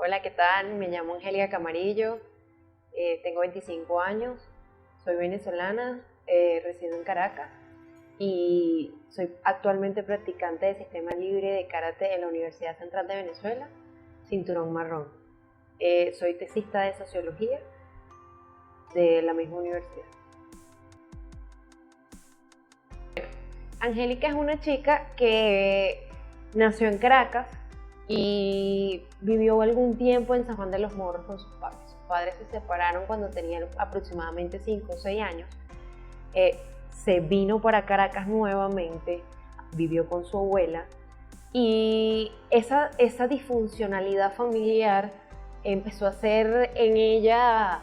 Hola, ¿qué tal? Me llamo Angélica Camarillo, tengo 25 años, soy venezolana, resido en Caracas y soy actualmente practicante de sistema libre de karate en la Universidad Central de Venezuela, cinturón marrón. Soy tesista de sociología de la misma universidad. Angélica es una chica que nació en Caracas y vivió algún tiempo en San Juan de los Morros con sus padres. Sus padres se separaron cuando tenía aproximadamente 5 o 6 años. Se vino para Caracas nuevamente, vivió con su abuela y esa disfuncionalidad familiar empezó a hacer en ella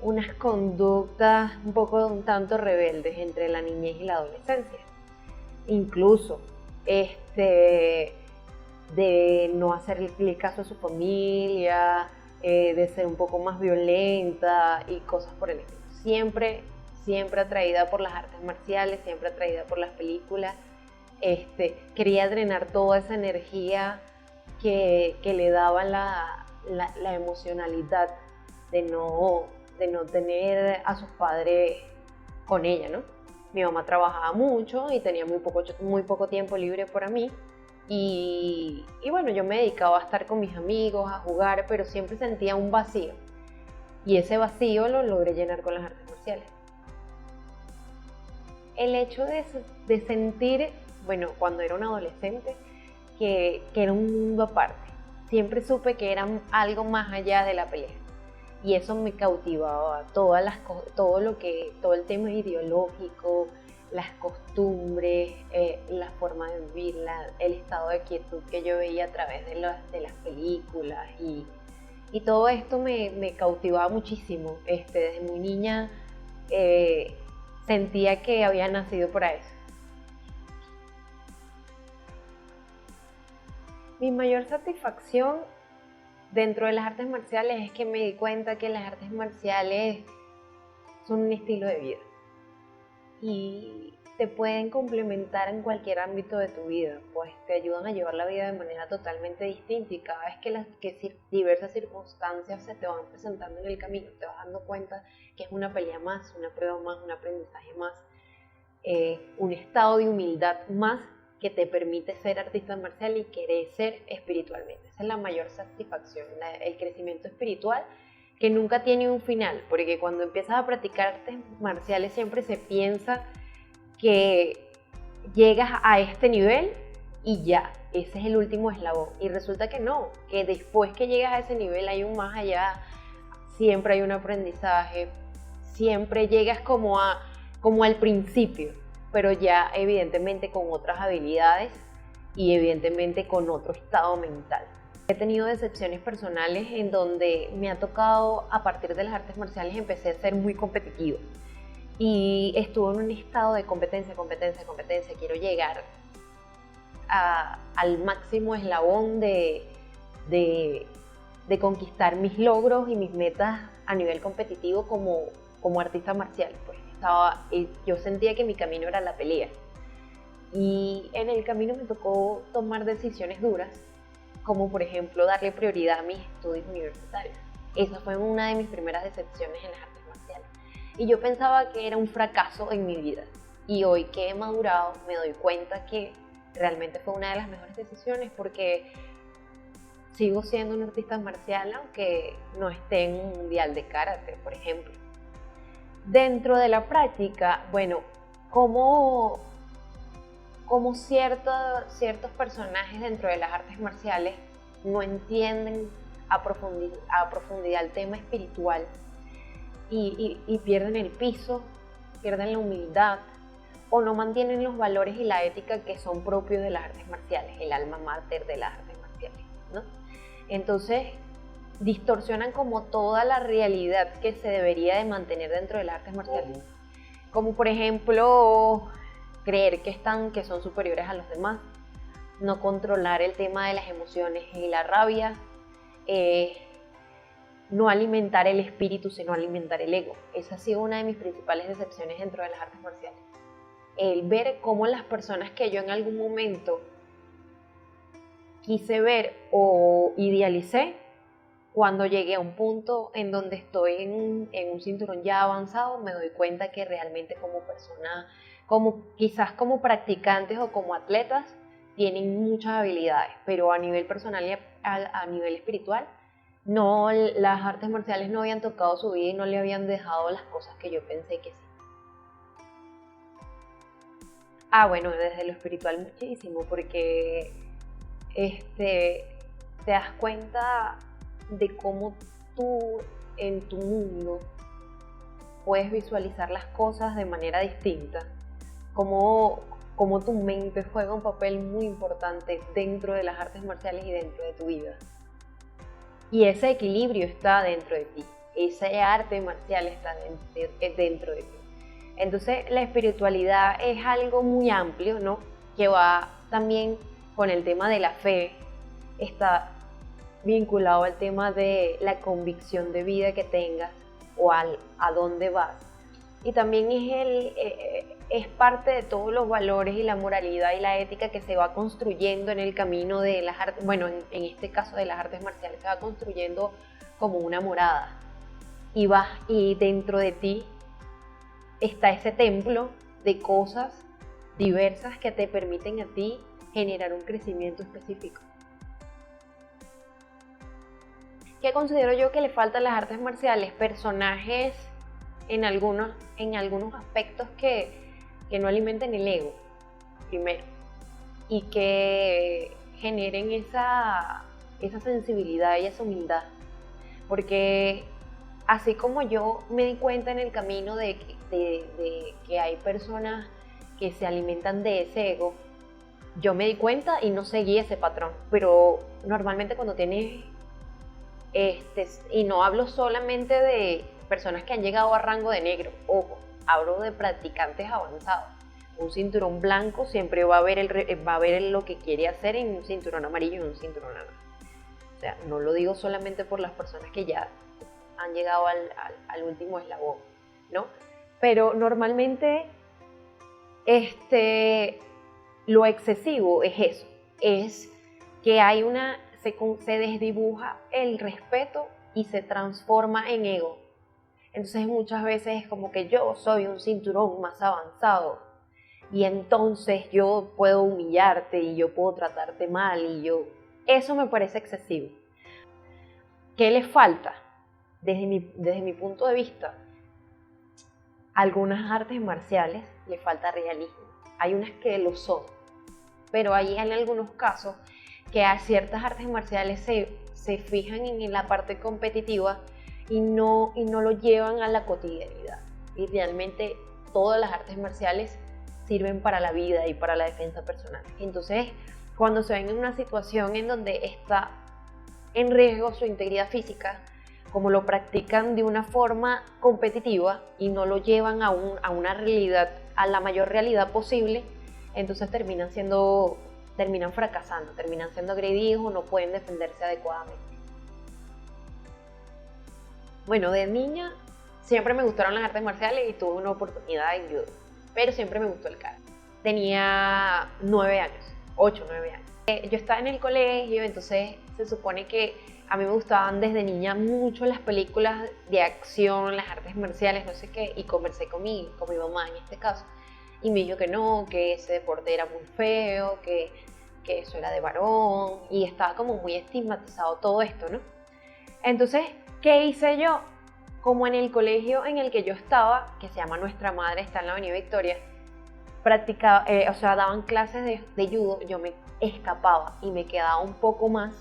unas conductas un tanto rebeldes entre la niñez y la adolescencia. Incluso de no hacerle caso a su familia, de ser un poco más violenta y cosas por el estilo. Siempre atraída por las artes marciales, siempre atraída por las películas. Quería drenar toda esa energía que le daba la emocionalidad de no tener a sus padres con ella, ¿no? Mi mamá trabajaba mucho y tenía muy poco tiempo libre para mí. Y bueno, yo me dedicaba a estar con mis amigos, a jugar, pero siempre sentía un vacío. Y ese vacío lo logré llenar con las artes marciales. El hecho de sentir, bueno, cuando era una adolescente, que era un mundo aparte. Siempre supe que era algo más allá de la pelea. Y eso me cautivaba, todo el tema ideológico, las costumbres, la forma de vivir, el estado de quietud que yo veía a través de las películas y todo esto me cautivaba muchísimo. Desde muy niña sentía que había nacido para eso. Mi mayor satisfacción dentro de las artes marciales es que me di cuenta que las artes marciales son un estilo de vida y te pueden complementar en cualquier ámbito de tu vida, pues te ayudan a llevar la vida de manera totalmente distinta y cada vez que diversas circunstancias se te van presentando en el camino, te vas dando cuenta que es una pelea más, una prueba más, un aprendizaje más, un estado de humildad más que te permite ser artista marcial y crecer espiritualmente. Esa es la mayor satisfacción, el crecimiento espiritual que nunca tiene un final, porque cuando empiezas a practicar artes marciales siempre se piensa que llegas a este nivel y ya, ese es el último eslabón. Y resulta que no, que después que llegas a ese nivel hay un más allá, siempre hay un aprendizaje, siempre llegas como al principio, pero ya evidentemente con otras habilidades y evidentemente con otro estado mental. He tenido decepciones personales en donde me ha tocado, a partir de las artes marciales, empecé a ser muy competitiva y estuve en un estado de competencia, quiero llegar al máximo eslabón de conquistar mis logros y mis metas a nivel competitivo como artista marcial. Pues yo sentía que mi camino era la pelea y en el camino me tocó tomar decisiones duras, como por ejemplo darle prioridad a mis estudios universitarios. Esa fue una de mis primeras decepciones en las artes marciales y yo pensaba que era un fracaso en mi vida, y hoy que he madurado me doy cuenta que realmente fue una de las mejores decisiones, porque sigo siendo un artista marcial aunque no esté en un mundial de karate, por ejemplo. Dentro de la práctica, bueno, como ciertos personajes dentro de las artes marciales no entienden a profundidad el tema espiritual y pierden el piso, pierden la humildad o no mantienen los valores y la ética que son propios de las artes marciales, el alma mater de las artes marciales, ¿no? Entonces distorsionan como toda la realidad que se debería de mantener dentro de las artes marciales, como por ejemplo creer que son superiores a los demás, no controlar el tema de las emociones y la rabia, no alimentar el espíritu, sino alimentar el ego. Esa ha sido una de mis principales decepciones dentro de las artes marciales. El ver cómo las personas que yo en algún momento quise ver o idealicé cuando llegué a un punto en donde estoy en un cinturón ya avanzado. Me doy cuenta que realmente como persona, quizás como practicantes o como atletas, tienen muchas habilidades, pero a nivel personal y a nivel espiritual, no, las artes marciales no habían tocado su vida y no le habían dejado las cosas que yo pensé que sí. Bueno, desde lo espiritual muchísimo, porque te das cuenta de cómo tú en tu mundo puedes visualizar las cosas de manera distinta, cómo tu mente juega un papel muy importante dentro de las artes marciales y dentro de tu vida. Y ese equilibrio está dentro de ti, ese arte marcial está dentro de ti. Entonces la espiritualidad es algo muy amplio, ¿no? Que va también con el tema de la fe, está vinculado al tema de la convicción de vida que tengas o a dónde vas. Y también es parte de todos los valores y la moralidad y la ética que se va construyendo en el camino de las artes, bueno, en este caso de las artes marciales, se va construyendo como una morada. Y dentro de ti está ese templo de cosas diversas que te permiten a ti generar un crecimiento específico. ¿Qué considero yo que le falta a las artes marciales? Personajes en algunos aspectos que no alimenten el ego, primero, y que generen esa sensibilidad y esa humildad. Porque así como yo me di cuenta en el camino de que hay personas que se alimentan de ese ego, yo me di cuenta y no seguí ese patrón. Pero normalmente cuando tienes, y no hablo solamente de personas que han llegado a rango de negro, ojo, hablo de practicantes avanzados. Un cinturón blanco siempre va a ver lo que quiere hacer en un cinturón amarillo y un cinturón naranja. O sea, no lo digo solamente por las personas que ya han llegado al último eslabón, ¿no? Pero normalmente lo excesivo es eso, es que hay se desdibuja el respeto y se transforma en ego. Entonces muchas veces es como que yo soy un cinturón más avanzado y entonces yo puedo humillarte y yo puedo tratarte mal eso me parece excesivo. ¿Qué le falta? Desde mi punto de vista, algunas artes marciales le falta realismo. Hay unas que lo son, pero hay en algunos casos que a ciertas artes marciales se fijan en la parte competitiva y no lo llevan a la cotidianidad. Y realmente todas las artes marciales sirven para la vida y para la defensa personal. Entonces, cuando se ven en una situación en donde está en riesgo su integridad física, como lo practican de una forma competitiva y no lo llevan a una realidad, a la mayor realidad posible, entonces terminan fracasando, terminan siendo agredidos o no pueden defenderse adecuadamente. Bueno, de niña siempre me gustaron las artes marciales y tuve una oportunidad en judo, pero siempre me gustó el karate. Tenía 9 años, 8 o 9 años. Yo estaba en el colegio, entonces se supone que a mí me gustaban desde niña mucho las películas de acción, las artes marciales, no sé qué, y conversé con mi mamá en este caso, y me dijo que no, que ese deporte era muy feo, que eso era de varón, y estaba como muy estigmatizado todo esto, ¿no? Entonces, ¿qué hice yo? Como en el colegio en el que yo estaba, que se llama Nuestra Madre, está en la Avenida Victoria, practicaba, daban clases de judo, yo me escapaba y me quedaba un poco más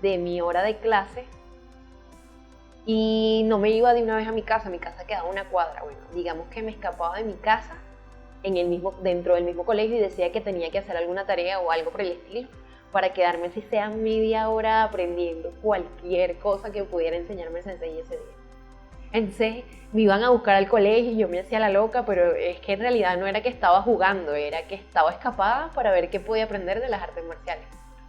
de mi hora de clase y no me iba de una vez a mi casa quedaba a una cuadra. Bueno, digamos que me escapaba de mi casa dentro del mismo colegio y decía que tenía que hacer alguna tarea o algo por el estilo para quedarme si sea media hora aprendiendo cualquier cosa que pudiera enseñarme el sensei ese día. Entonces me iban a buscar al colegio y yo me hacía la loca, pero es que en realidad no era que estaba jugando, era que estaba escapada para ver qué podía aprender de las artes marciales.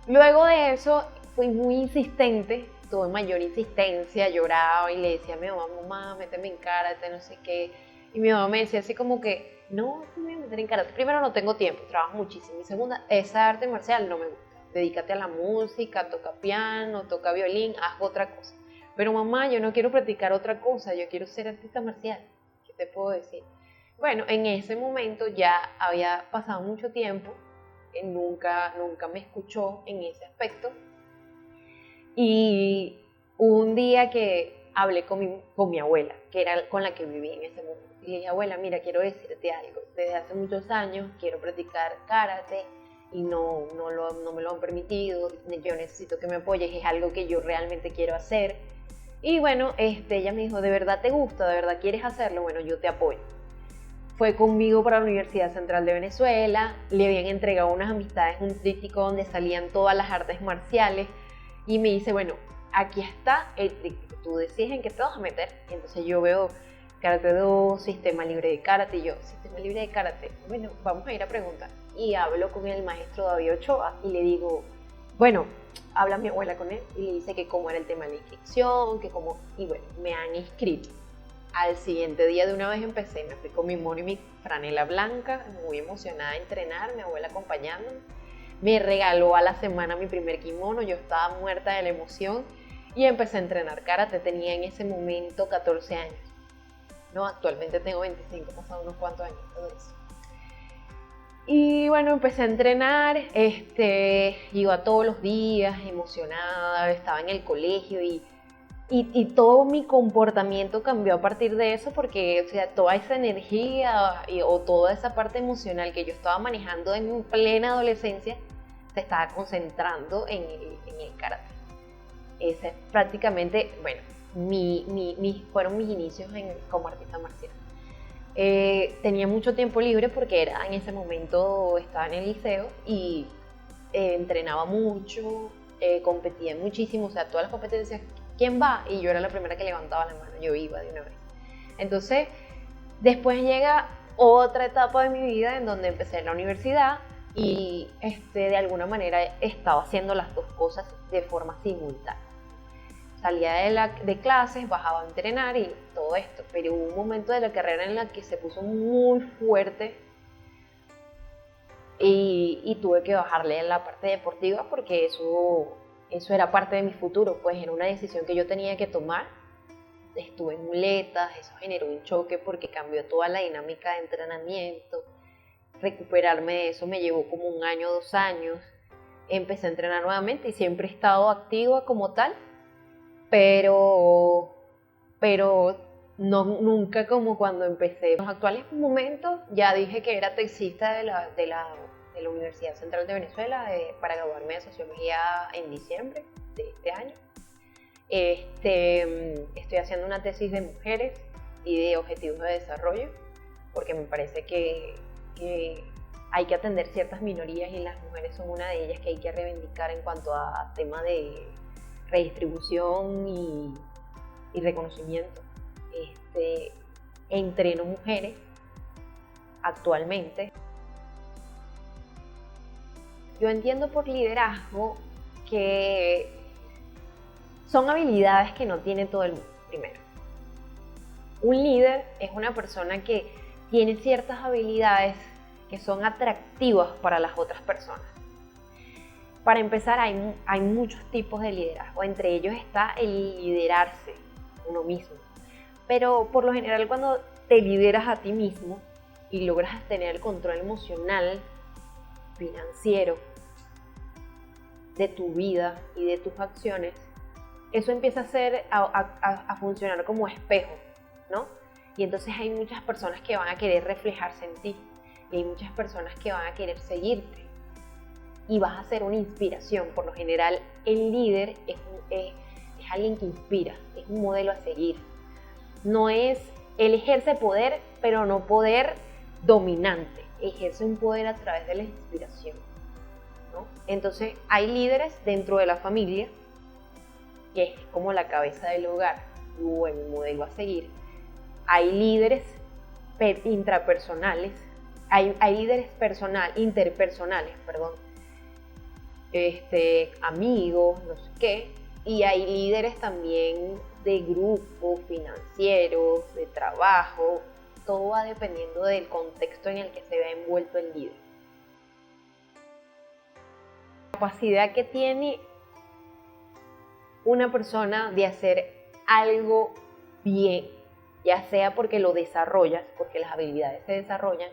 Luego de eso fui muy insistente, tuve mayor insistencia, lloraba y le decía a mi mamá, méteme en karate, no sé qué. Y mi mamá me decía así como que, no me voy a meter en karate. Primero, no tengo tiempo, trabajo muchísimo. Y segunda, esa arte marcial no me gusta. dedícate a la música, toca piano, toca violín, haz otra cosa. Pero mamá, yo no quiero practicar otra cosa, yo quiero ser artista marcial. ¿Qué te puedo decir? Bueno, en ese momento ya había pasado mucho tiempo, nunca me escuchó en ese aspecto. Y un día que hablé con mi abuela, que era con la que viví en ese momento, y le dije, abuela, mira, quiero decirte algo. Desde hace muchos años quiero practicar karate y no me lo han permitido. Yo necesito que me apoyes, es algo que yo realmente quiero hacer. Y bueno, ella me dijo, ¿de verdad te gusta? ¿De verdad quieres hacerlo? Bueno, yo te apoyo. Fue conmigo para la Universidad Central de Venezuela, le habían entregado unas amistades un tríptico donde salían todas las artes marciales y me dice, bueno, aquí está el tríptico, tú decides en qué te vas a meter. Y entonces yo veo Karate 2, Sistema Libre de Karate, y yo, Sistema Libre de Karate, bueno, vamos a ir a preguntar. Y hablo con el maestro David Ochoa y le digo, bueno, habla mi abuela con él y le dice que cómo era el tema de la inscripción, que cómo, y bueno, me han inscrito. Al siguiente día de una vez empecé, me fui con mi mono y mi franela blanca, muy emocionada a entrenar, mi abuela acompañándome. Me regaló a la semana mi primer kimono, yo estaba muerta de la emoción y empecé a entrenar karate. Tenía en ese momento 14 años. No, actualmente tengo 25, pasaron unos cuantos años todo eso. Y bueno, empecé a entrenar, iba todos los días emocionada, estaba en el colegio y todo mi comportamiento cambió a partir de eso porque, o sea, toda esa energía o toda esa parte emocional que yo estaba manejando en plena adolescencia se estaba concentrando en el karate. Ese es prácticamente, bueno, fueron mis inicios como artista marcial. Tenía mucho tiempo libre porque en ese momento estaba en el liceo y entrenaba mucho, competía muchísimo, o sea, todas las competencias, ¿quién va? Y yo era la primera que levantaba la mano, yo iba de una vez. Entonces, después llega otra etapa de mi vida en donde empecé en la universidad y de alguna manera estaba haciendo las dos cosas de forma simultánea. Salía de clases, bajaba a entrenar y todo esto, pero hubo un momento de la carrera en la que se puso muy fuerte y tuve que bajarle en la parte deportiva porque eso era parte de mi futuro, pues era una decisión que yo tenía que tomar. Estuve en muletas, eso generó un choque porque cambió toda la dinámica de entrenamiento. Recuperarme de eso me llevó como 1 año, 2 años. Empecé a entrenar nuevamente y siempre he estado activa como tal, pero no, nunca como cuando empecé. En los actuales momentos ya dije que era tesista de la Universidad Central de Venezuela para graduarme de Sociología en diciembre de este año. Estoy haciendo una tesis de mujeres y de objetivos de desarrollo porque me parece que hay que atender ciertas minorías y las mujeres son una de ellas que hay que reivindicar en cuanto a tema de redistribución y reconocimiento. Entreno mujeres actualmente. Yo entiendo por liderazgo que son habilidades que no tiene todo el mundo, primero. Un líder es una persona que tiene ciertas habilidades que son atractivas para las otras personas. Para empezar, hay muchos tipos de liderazgo, entre ellos está el liderarse uno mismo. Pero por lo general cuando te lideras a ti mismo y logras tener el control emocional, financiero, de tu vida y de tus acciones, eso empieza a funcionar como espejo, ¿no? Y entonces hay muchas personas que van a querer reflejarse en ti y hay muchas personas que van a querer seguirte y vas a ser una inspiración. Por lo general, el líder es alguien que inspira, es un modelo a seguir. No es, él ejerce poder, pero no poder dominante, ejerce un poder a través de la inspiración, ¿no? Entonces, hay líderes dentro de la familia, que es como la cabeza del hogar, o el modelo a seguir. Hay líderes intrapersonales, hay líderes interpersonales, amigos, no sé qué, y hay líderes también de grupo, financieros, de trabajo. Todo va dependiendo del contexto en el que se ve envuelto el líder. capacidad que tiene una persona de hacer algo bien, ya sea porque lo desarrollas, porque las habilidades se desarrollan,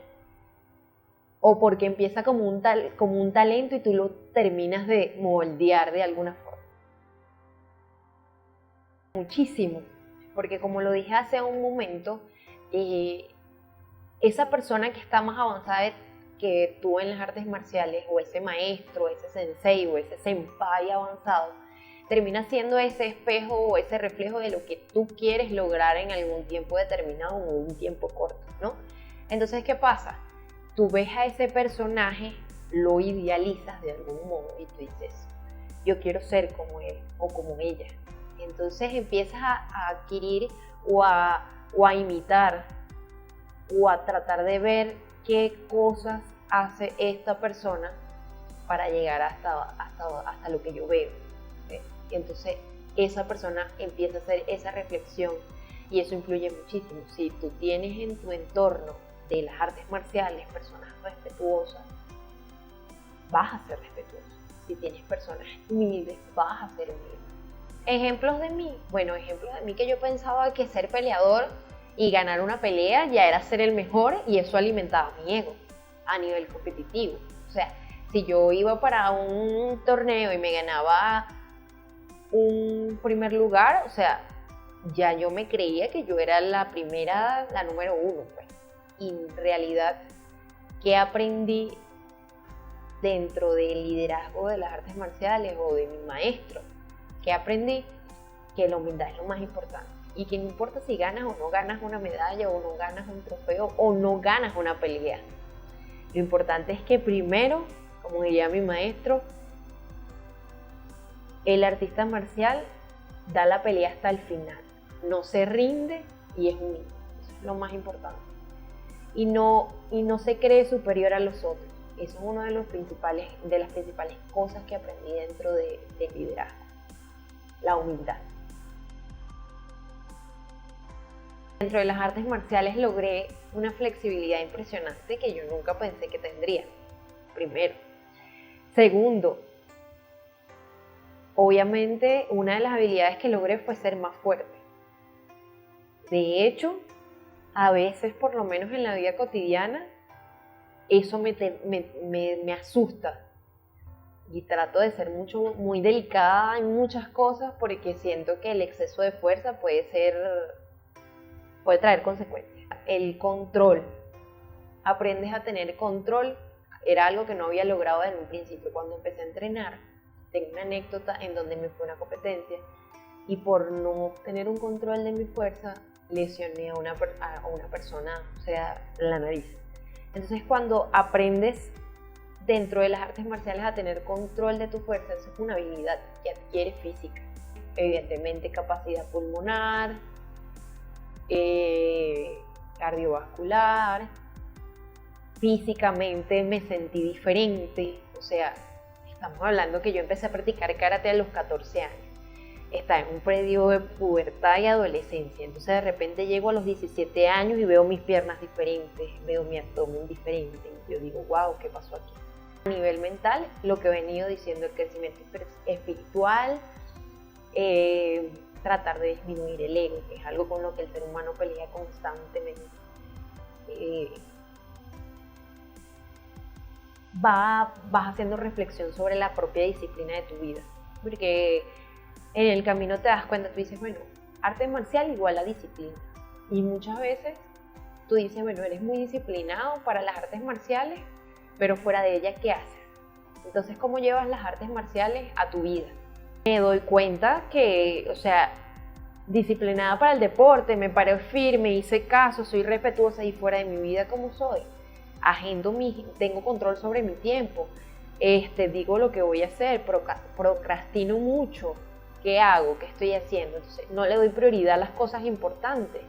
o porque empieza como un talento y tú lo terminas de moldear de alguna forma. Muchísimo, porque como lo dije hace un momento, esa persona que está más avanzada que tú en las artes marciales, o ese maestro, ese sensei o ese senpai avanzado, termina siendo ese espejo o ese reflejo de lo que tú quieres lograr en algún tiempo determinado o un tiempo corto, ¿no? Entonces, ¿qué pasa? Tú ves a ese personaje, lo idealizas de algún modo y tú dices, yo quiero ser como él o como ella. Entonces empiezas a adquirir o a imitar o a tratar de ver qué cosas hace esta persona para llegar hasta lo que yo veo. ¿Sí? Entonces esa persona empieza a hacer esa reflexión y eso influye muchísimo. Si tú tienes en tu entorno de las artes marciales personas respetuosas, vas a ser respetuoso. Si tienes personas humildes, vas a ser humilde. Ejemplos de mí que yo pensaba que ser peleador y ganar una pelea ya era ser el mejor, y eso alimentaba mi ego a nivel competitivo. O sea, si yo iba para un torneo y me ganaba un primer lugar, o sea, ya yo me creía que yo era la primera, la número uno, pues. Y en realidad, ¿qué aprendí dentro del liderazgo de las artes marciales o de mi maestro? ¿Qué aprendí? Que la humildad es lo más importante. Y que no importa si ganas o no ganas una medalla, o no ganas un trofeo, o no ganas una pelea. Lo importante es que primero, como diría mi maestro, el artista marcial da la pelea hasta el final. No se rinde y es humilde. Eso es lo más importante. Y no se cree superior a los otros. Eso es una de las principales cosas que aprendí dentro del liderazgo. La humildad. Dentro de las artes marciales logré una flexibilidad impresionante que yo nunca pensé que tendría. Primero. Segundo, obviamente una de las habilidades que logré fue ser más fuerte. De hecho, a veces, por lo menos en la vida cotidiana, eso me asusta. Y trato de ser muy delicada en muchas cosas, porque siento que el exceso de fuerza puede traer consecuencias. El control. Aprendes a tener control. Era algo que no había logrado en un principio. Cuando empecé a entrenar, tengo una anécdota en donde me fue una competencia y por no tener un control de mi fuerza, lesioné a una persona, o sea, la nariz. Entonces, cuando aprendes dentro de las artes marciales a tener control de tu fuerza, eso es una habilidad que adquieres física. Evidentemente, capacidad pulmonar, cardiovascular. Físicamente me sentí diferente. O sea, estamos hablando que yo empecé a practicar karate a los 14 años. Estaba en un periodo de pubertad y adolescencia. Entonces de repente llego a los 17 años y veo mis piernas diferentes, veo mi abdomen diferente. Y yo digo, wow, ¿qué pasó aquí? A nivel mental, lo que he venido diciendo, el crecimiento espiritual, tratar de disminuir el ego, que es algo con lo que el ser humano pelea constantemente. Vas haciendo reflexión sobre la propia disciplina de tu vida, porque en el camino te das cuenta, tú dices, bueno, arte marcial igual a disciplina, y muchas veces tú dices, bueno, eres muy disciplinado para las artes marciales, pero fuera de ellas, ¿qué haces? Entonces, ¿cómo llevas las artes marciales a tu vida? Me doy cuenta que, o sea, disciplinada para el deporte, me paré firme, hice caso, soy respetuosa, y fuera de mi vida, ¿cómo soy? Tengo control sobre mi tiempo, digo lo que voy a hacer, procrastino mucho. ¿Qué hago? ¿Qué estoy haciendo? Entonces, no le doy prioridad a las cosas importantes,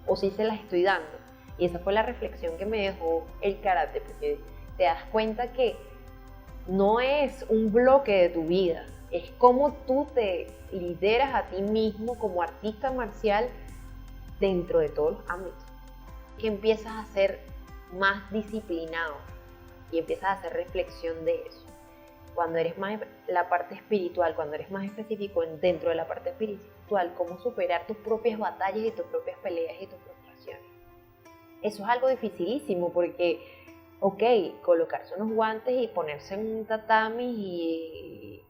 o sí se las estoy dando. Y esa fue la reflexión que me dejó el karate, porque te das cuenta que no es un bloque de tu vida, es cómo tú te lideras a ti mismo como artista marcial dentro de todos los ámbitos. Que empiezas a ser más disciplinado y empiezas a hacer reflexión de eso. cuando eres más la parte espiritual, cuando eres más específico dentro de la parte espiritual, cómo superar tus propias batallas y tus propias peleas y tus frustraciones. Eso es algo dificilísimo porque, ok, colocarse unos guantes y ponerse en un tatami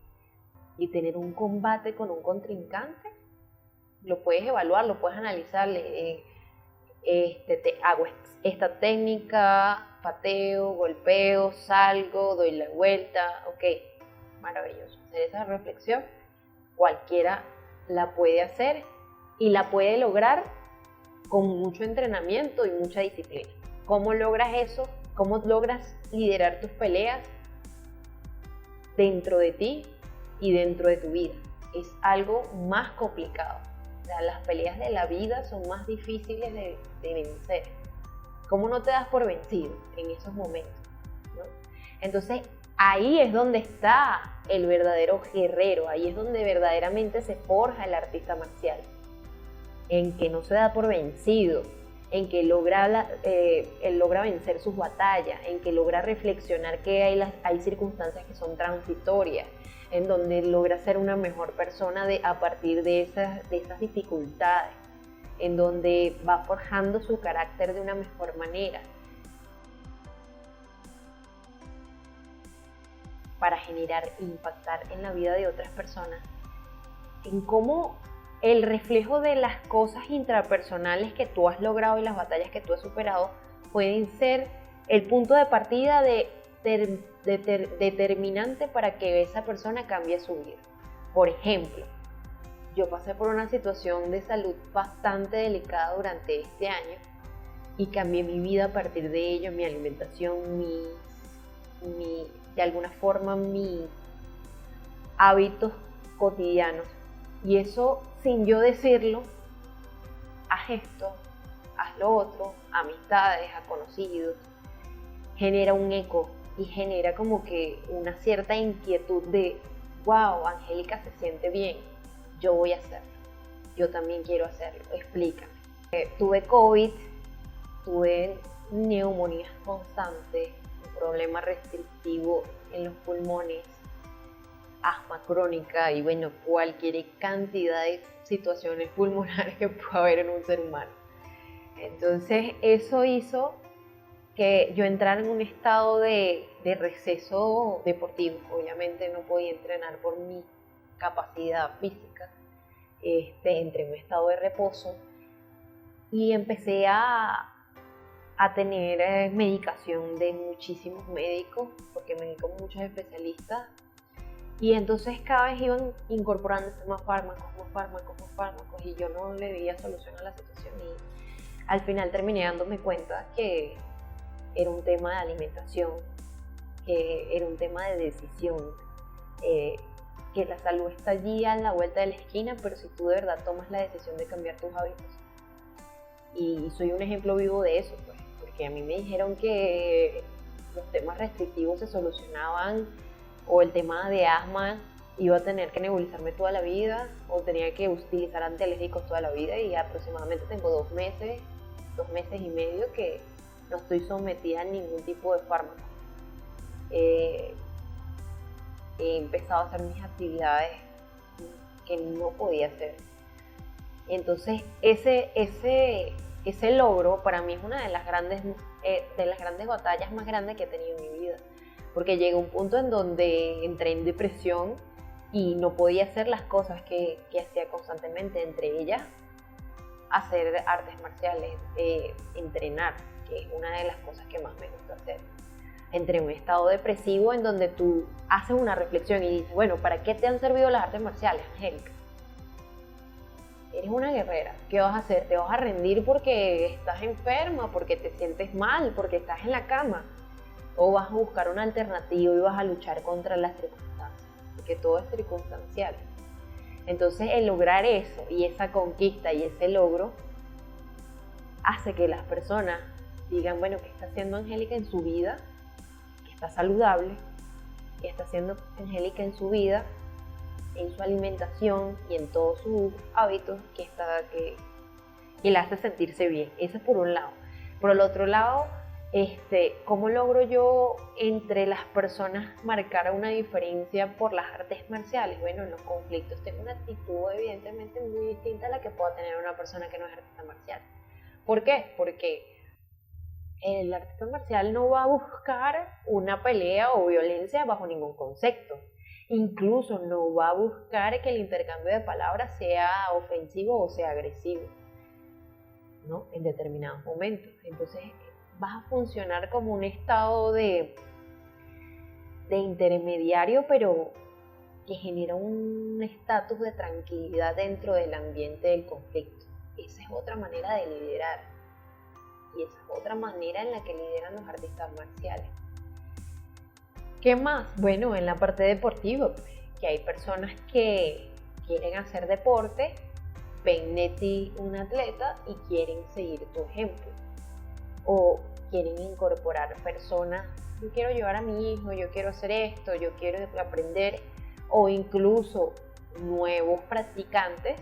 y tener un combate con un contrincante, lo puedes evaluar, lo puedes analizar. Hago esta técnica, pateo, golpeo, salgo, doy la vuelta, ok, maravilloso. Hacer esa reflexión, cualquiera la puede hacer y la puede lograr con mucho entrenamiento y mucha disciplina. ¿Cómo logras eso? ¿Cómo logras liderar tus peleas dentro de ti y dentro de tu vida? Es algo más complicado. O sea, las peleas de la vida son más difíciles de vencer. ¿Cómo no te das por vencido en esos momentos, ¿no? Entonces, ahí es donde está el verdadero guerrero, ahí es donde verdaderamente se forja el artista marcial, en que no se da por vencido, en que él logra vencer sus batallas, en que logra reflexionar que hay circunstancias que son transitorias, en donde logra ser una mejor persona a partir de esas dificultades, en donde va forjando su carácter de una mejor manera para generar, impactar en la vida de otras personas, en cómo el reflejo de las cosas intrapersonales que tú has logrado y las batallas que tú has superado pueden ser el punto de partida determinante para que esa persona cambie su vida. Por ejemplo, yo pasé por una situación de salud bastante delicada durante este año y cambié mi vida a partir de ello, mi alimentación, de alguna forma mis hábitos cotidianos. Y eso, sin yo decirlo, haz esto, haz lo otro, amistades, a conocidos, genera un eco y genera como que una cierta inquietud de, wow, Angélica se siente bien, yo voy a hacerlo, yo también quiero hacerlo, explícame. Tuve COVID, tuve neumonías constantes, un problema restrictivo en los pulmones, asma crónica y bueno, cualquier cantidad de situaciones pulmonares que pueda haber en un ser humano. Entonces eso hizo que yo entrara en un estado de receso deportivo. Obviamente no podía entrenar por mi capacidad física, entré en un estado de reposo y empecé a tener medicación de muchísimos médicos, porque me di con muchos especialistas, y entonces cada vez iban incorporándose más fármacos, y yo no le veía solución a la situación y al final terminé dándome cuenta que era un tema de alimentación, que era un tema de decisión, que la salud está allí a la vuelta de la esquina, pero si tú de verdad tomas la decisión de cambiar tus hábitos. Y soy un ejemplo vivo de eso, pues, porque a mí me dijeron que los temas restrictivos se solucionaban, o el tema de asma iba a tener que nebulizarme toda la vida, o tenía que utilizar antialérgicos toda la vida, y aproximadamente tengo 2 meses y medio que no estoy sometida a ningún tipo de fármaco. He empezado a hacer mis actividades que no podía hacer. Entonces ese logro para mí es una de las grandes batallas más grandes que he tenido en mi vida, porque llegué a un punto en donde entré en depresión y no podía hacer las cosas que hacía constantemente, entre ellas hacer artes marciales, entrenar, que es una de las cosas que más me gusta hacer. Entré en un estado depresivo en donde tú haces una reflexión y dices, bueno, ¿para qué te han servido las artes marciales, Angélica? Eres una guerrera, ¿qué vas a hacer? ¿Te vas a rendir porque estás enferma, porque te sientes mal, porque estás en la cama? ¿O vas a buscar una alternativa y vas a luchar contra las circunstancias? Porque todo es circunstancial. Entonces el lograr eso y esa conquista y ese logro hace que las personas digan, bueno, ¿qué está haciendo Angélica en su vida? Que está saludable. ¿Qué está haciendo Angélica en su vida? En su alimentación y en todos sus hábitos que la hace sentirse bien. Eso es por un lado. Por el otro lado, ¿Cómo logro yo entre las personas marcar una diferencia por las artes marciales? Bueno, en los conflictos tengo una actitud evidentemente muy distinta a la que pueda tener una persona que no es artista marcial. ¿Por qué? Porque el artista marcial no va a buscar una pelea o violencia bajo ningún concepto. Incluso no va a buscar que el intercambio de palabras sea ofensivo o sea agresivo, ¿no? En determinados momentos. Entonces vas a funcionar como un estado de intermediario, pero que genera un estatus de tranquilidad dentro del ambiente del conflicto. Esa es otra manera de liderar. Y esa es otra manera en la que lideran los artistas marciales. ¿Qué más? Bueno, en la parte deportiva, pues, que hay personas que quieren hacer deporte, ven de ti un atleta y quieren seguir tu ejemplo. O quieren incorporar personas, yo quiero llevar a mi hijo, yo quiero hacer esto, yo quiero aprender, o incluso nuevos practicantes,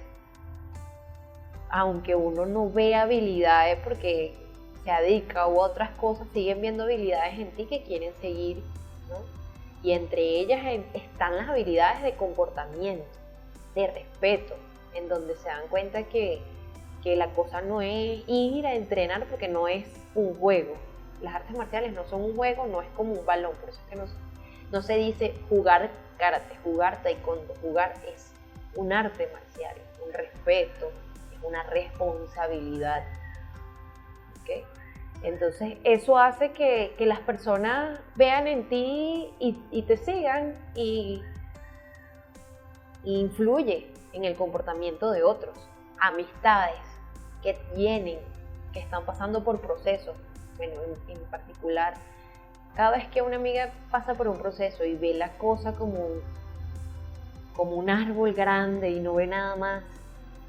aunque uno no ve habilidades porque se dedica u otras cosas, siguen viendo habilidades en ti que quieren seguir, ¿no? Y entre ellas están las habilidades de comportamiento, de respeto, en donde se dan cuenta que la cosa no es ir a entrenar porque no es un juego. Las artes marciales no son un juego, no es como un balón, por eso es que no se dice jugar karate, jugar taekwondo, jugar es un arte marcial, un respeto, es una responsabilidad. ¿Okay? Entonces eso hace que las personas vean en ti y te sigan y influye en el comportamiento de otros. Amistades que están pasando por procesos. Bueno, en particular, cada vez que una amiga pasa por un proceso y ve la cosa como un árbol grande y no ve nada más,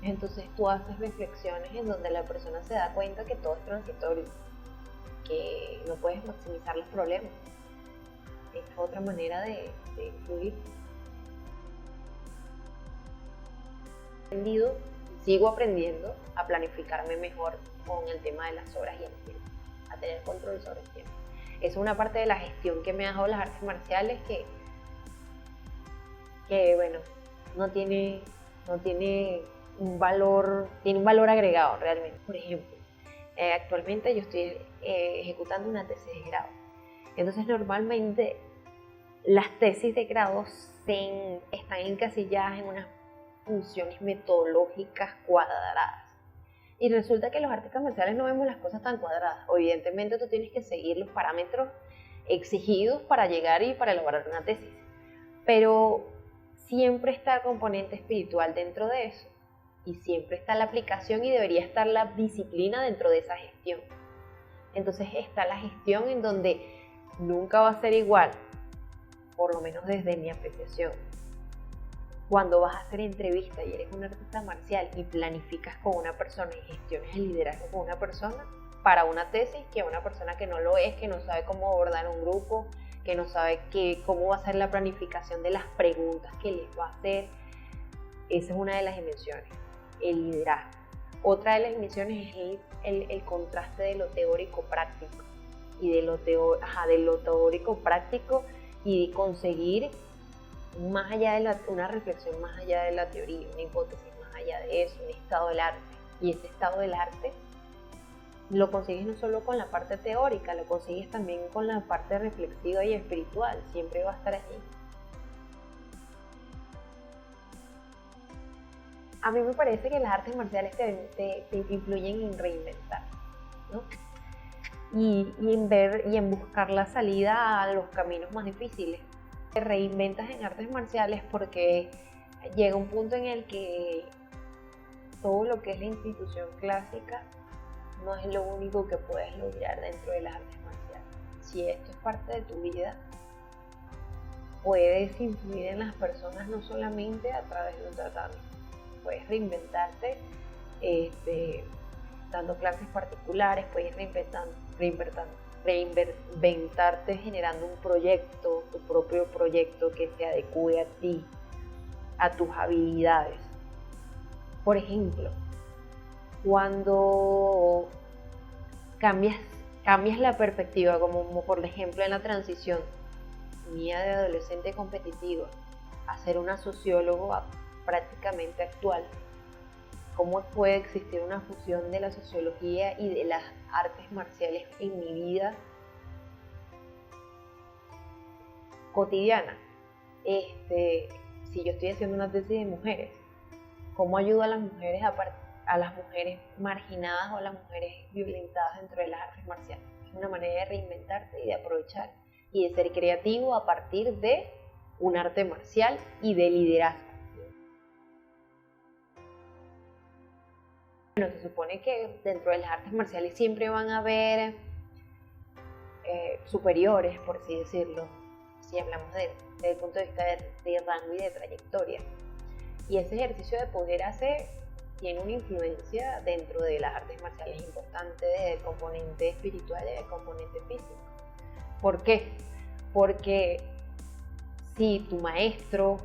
entonces tú haces reflexiones en donde la persona se da cuenta que todo es transitorio, que no puedes maximizar los problemas. Esta es otra manera de influir. Sigo aprendiendo a planificarme mejor con el tema de las horas y el tiempo, a tener control sobre el tiempo. Es una parte de la gestión que me han dado las artes marciales que bueno, no tiene un valor, tiene un valor agregado realmente. Por ejemplo, actualmente yo estoy ejecutando una tesis de grado. Entonces normalmente las tesis de grado están encasilladas en unas funciones metodológicas cuadradas. Y resulta que los artistas marciales no vemos las cosas tan cuadradas. Evidentemente tú tienes que seguir los parámetros exigidos para llegar y para elaborar una tesis. Pero siempre está el componente espiritual dentro de eso. Y siempre está la aplicación y debería estar la disciplina dentro de esa gestión. Entonces está la gestión en donde nunca va a ser igual, por lo menos desde mi apreciación. Cuando vas a hacer entrevista y eres un artista marcial y planificas con una persona y gestiones el liderazgo con una persona para una tesis, que una persona que no lo es, que no sabe cómo abordar un grupo, que no sabe cómo va a ser la planificación de las preguntas que les va a hacer. Esa es una de las dimensiones, el liderazgo. Otra de las dimensiones es el contraste de lo teórico práctico y de lo teórico práctico y conseguir más allá de una reflexión más allá de la teoría, una hipótesis más allá de eso, un estado del arte. Y ese estado del arte lo consigues no solo con la parte teórica, lo consigues también con la parte reflexiva y espiritual, siempre va a estar allí. A mí me parece que las artes marciales te influyen en reinventar, ¿no? Y en buscar la salida a los caminos más difíciles. Te reinventas en artes marciales porque llega un punto en el que todo lo que es la institución clásica no es lo único que puedes lograr dentro de las artes marciales. Si esto es parte de tu vida, puedes influir en las personas no solamente a través de un tratamiento. Puedes reinventarte dando clases particulares, puedes reinventarte generando un proyecto, tu propio proyecto que se adecue a ti, a tus habilidades. Por ejemplo, cuando cambias cambias la perspectiva, como por ejemplo en la transición mía de adolescente competitiva a ser una socióloga prácticamente actual. ¿Cómo puede existir una fusión de la sociología y de las artes marciales en mi vida cotidiana? Si yo estoy haciendo una tesis de mujeres, ¿cómo ayudo a las mujeres a las mujeres marginadas o a las mujeres violentadas dentro de las artes marciales? Es una manera de reinventarte y de aprovechar y de ser creativo a partir de un arte marcial y de liderazgo. Bueno, se supone que dentro de las artes marciales siempre van a haber superiores, por así decirlo, si hablamos desde el punto de vista de rango y de trayectoria. Y ese ejercicio de poder hacer tiene una influencia dentro de las artes marciales importante desde el componente espiritual y del componente físico. ¿Por qué? Porque si tu maestro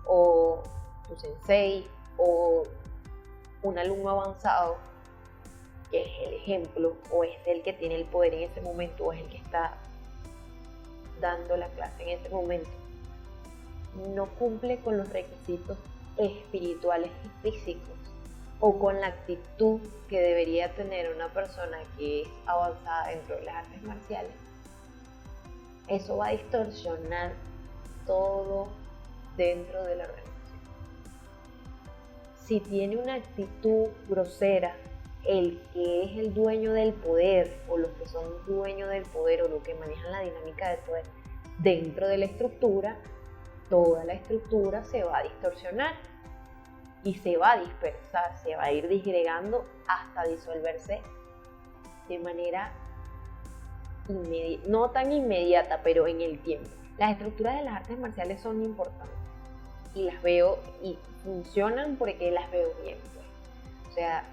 o tu sensei o un alumno avanzado, que es el ejemplo o es el que tiene el poder en ese momento o es el que está dando la clase en ese momento, no cumple con los requisitos espirituales y físicos o con la actitud que debería tener una persona que es avanzada dentro de las artes marciales, eso va a distorsionar todo dentro de la organización. Si tiene una actitud grosera el que es el dueño del poder o los que son dueños del poder o los que manejan la dinámica del poder dentro de la estructura, toda la estructura se va a distorsionar y se va a dispersar, se va a ir disgregando hasta disolverse de manera no tan inmediata, pero en el tiempo. Las estructuras de las artes marciales son importantes y las veo y funcionan porque las veo bien, pues. O sea,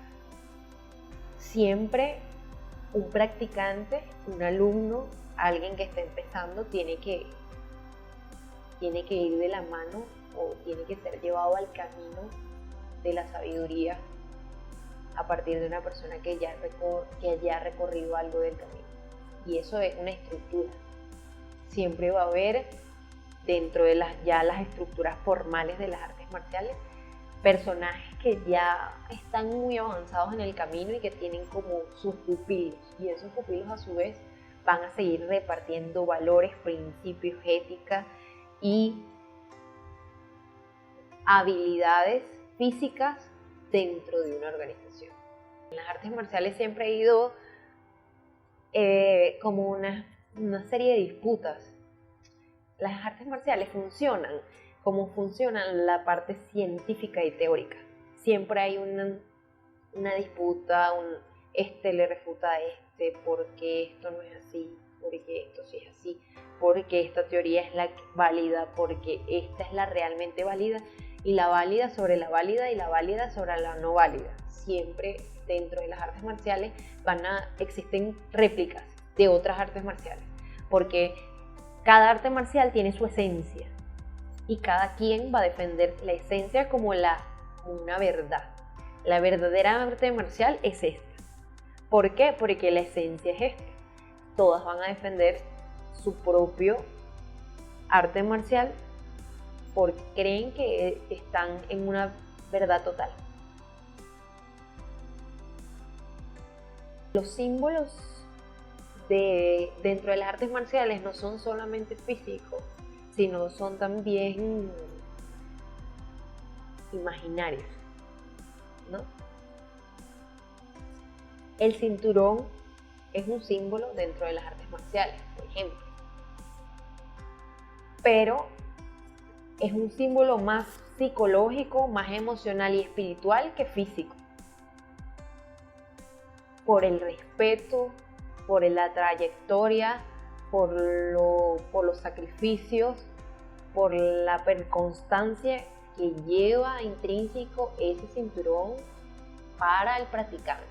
siempre un practicante, un alumno, alguien que está empezando tiene que ir de la mano o tiene que ser llevado al camino de la sabiduría a partir de una persona que ya haya recorrido algo del camino. Y eso es una estructura. Siempre va a haber dentro de las estructuras formales de las artes marciales personajes que ya están muy avanzados en el camino y que tienen como sus pupilos, y esos pupilos a su vez van a seguir repartiendo valores, principios, ética y habilidades físicas dentro de una organización. En las artes marciales siempre ha ido como una serie de disputas. Las artes marciales funcionan como funcionan la parte científica y teórica. Siempre hay una disputa, este le refuta a este, porque esto no es así, porque esto sí es así, porque esta teoría es la válida, porque esta es la realmente válida, y la válida sobre la válida y la válida sobre la no válida. Siempre dentro de las artes marciales existen réplicas de otras artes marciales, porque cada arte marcial tiene su esencia y cada quien va a defender la esencia como una verdad. La verdadera arte marcial es esta. ¿Por qué? Porque la esencia es esta. Todas van a defender su propio arte marcial porque creen que están en una verdad total. Los símbolos dentro de las artes marciales no son solamente físicos, sino son también imaginarios, ¿no? El cinturón es un símbolo dentro de las artes marciales, por ejemplo, pero es un símbolo más psicológico, más emocional y espiritual que físico, por el respeto, por la trayectoria, por los sacrificios, por la constancia que lleva intrínseco ese cinturón para el practicante.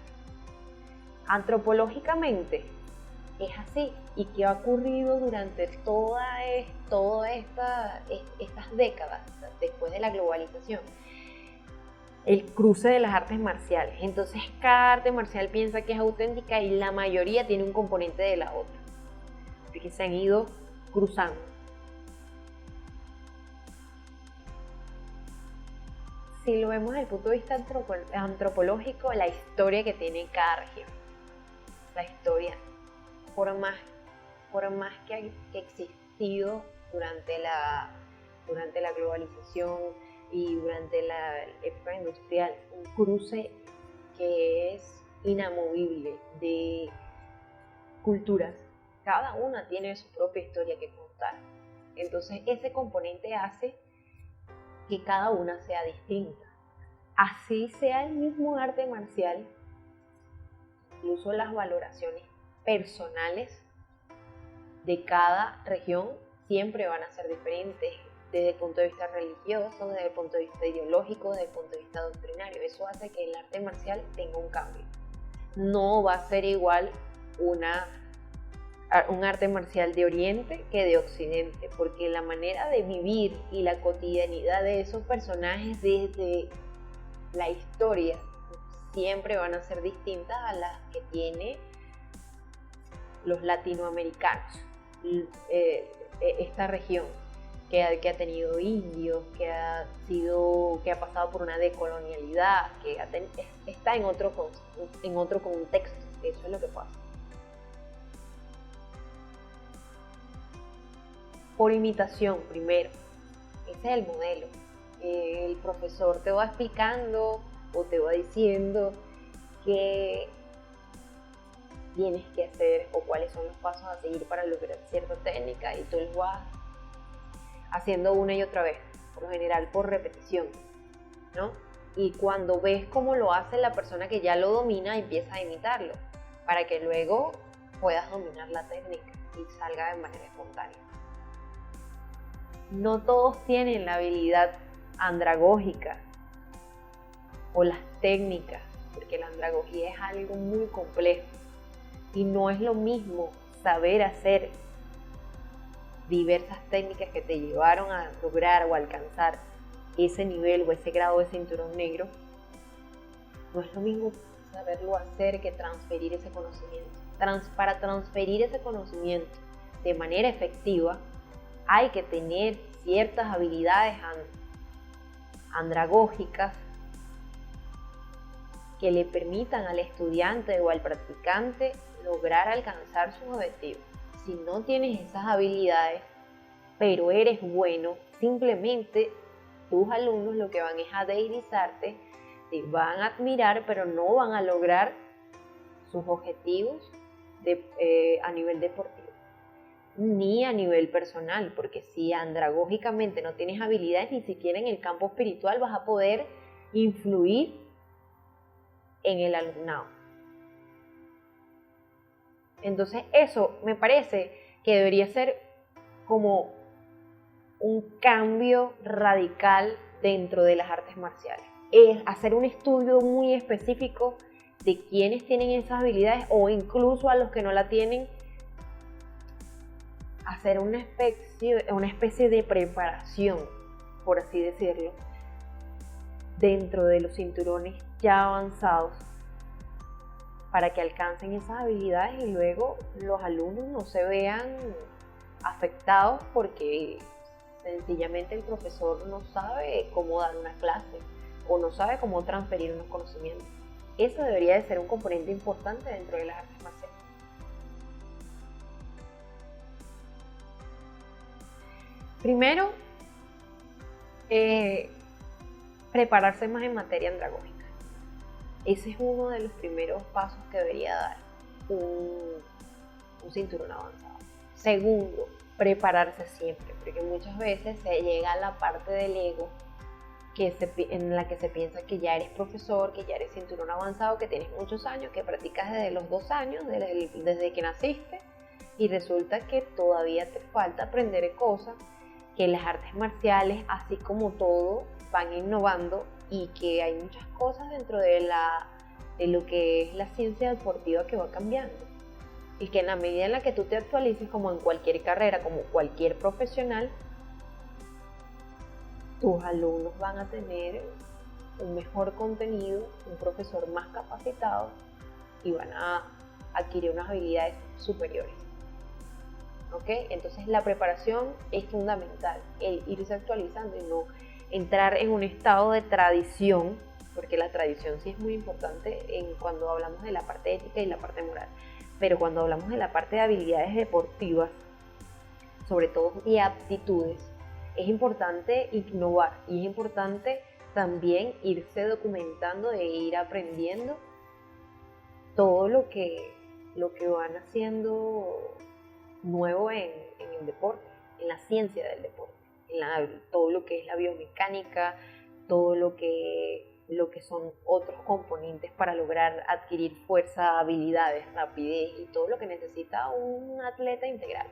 Antropológicamente es así, y que ha ocurrido durante todas estas décadas después de la globalización. el cruce de las artes marciales. Entonces cada arte marcial piensa que es auténtica y la mayoría tiene un componente de la otra, porque se han ido cruzando. Si lo vemos desde el punto de vista antropológico, la historia que tiene cada región, la historia, por más que ha existido durante la globalización y durante la época industrial, un cruce que es inamovible de culturas. Cada una tiene su propia historia que contar. Entonces ese componente hace que cada una sea distinta. Así sea el mismo arte marcial, incluso las valoraciones personales de cada región siempre van a ser diferentes desde el punto de vista religioso, desde el punto de vista ideológico, desde el punto de vista doctrinario. Eso hace que el arte marcial tenga un cambio. No va a ser igual un arte marcial de Oriente que de Occidente, porque la manera de vivir y la cotidianidad de esos personajes desde la historia siempre van a ser distintas a las que tiene los latinoamericanos, esta región que ha tenido indios, que ha pasado por una decolonialidad, que está en otro contexto. Eso es lo que pasa. Por imitación, primero. Ese es el modelo. El profesor te va explicando o te va diciendo qué tienes que hacer o cuáles son los pasos a seguir para lograr cierta técnica, y tú los vas haciendo una y otra vez, por lo general por repetición, ¿no? Y cuando ves cómo lo hace la persona que ya lo domina, empiezas a imitarlo para que luego puedas dominar la técnica y salga de manera espontánea. No todos tienen la habilidad andragógica o las técnicas, porque la andragogía es algo muy complejo y no es lo mismo saber hacer diversas técnicas que te llevaron a lograr o alcanzar ese nivel o ese grado de cinturón negro. No es lo mismo saberlo hacer que transferir ese conocimiento. Para transferir ese conocimiento de manera efectiva hay que tener ciertas habilidades andragógicas que le permitan al estudiante o al practicante lograr alcanzar sus objetivos. Si no tienes esas habilidades, pero eres bueno, simplemente tus alumnos lo que van es a deslizarte, te van a admirar, pero no van a lograr sus objetivos a nivel deportivo, ni a nivel personal, porque si andragógicamente no tienes habilidades, ni siquiera en el campo espiritual vas a poder influir en el alumnado. Entonces eso me parece que debería ser como un cambio radical dentro de las artes marciales. Es hacer un estudio muy específico de quienes tienen esas habilidades, o incluso a los que no la tienen, hacer una especie de preparación, por así decirlo, dentro de los cinturones ya avanzados, para que alcancen esas habilidades y luego los alumnos no se vean afectados porque sencillamente el profesor no sabe cómo dar una clase o no sabe cómo transferir unos conocimientos. Eso debería de ser un componente importante dentro de las artes marciales. Primero, prepararse más en materia andragógica. Ese es uno de los primeros pasos que debería dar un cinturón avanzado. Segundo, prepararse siempre, porque muchas veces se llega a la parte del ego en la que se piensa que ya eres profesor, que ya eres cinturón avanzado, que tienes muchos años, que practicas desde los 2 años, desde que naciste, y resulta que todavía te falta aprender cosas, que las artes marciales, así como todo, van innovando y que hay muchas cosas dentro de lo que es la ciencia deportiva que va cambiando. Y que en la medida en la que tú te actualices, como en cualquier carrera, como cualquier profesional, tus alumnos van a tener un mejor contenido, un profesor más capacitado y van a adquirir unas habilidades superiores. ¿Ok? Entonces la preparación es fundamental, el irse actualizando y no entrar en un estado de tradición, porque la tradición sí es muy importante cuando hablamos de la parte ética y la parte moral, pero cuando hablamos de la parte de habilidades deportivas, sobre todo y aptitudes, es importante innovar y es importante también irse documentando e ir aprendiendo todo lo que van haciendo nuevo en el deporte, en la ciencia del deporte, todo lo que es la biomecánica, todo lo que son otros componentes para lograr adquirir fuerza, habilidades, rapidez y todo lo que necesita un atleta integral.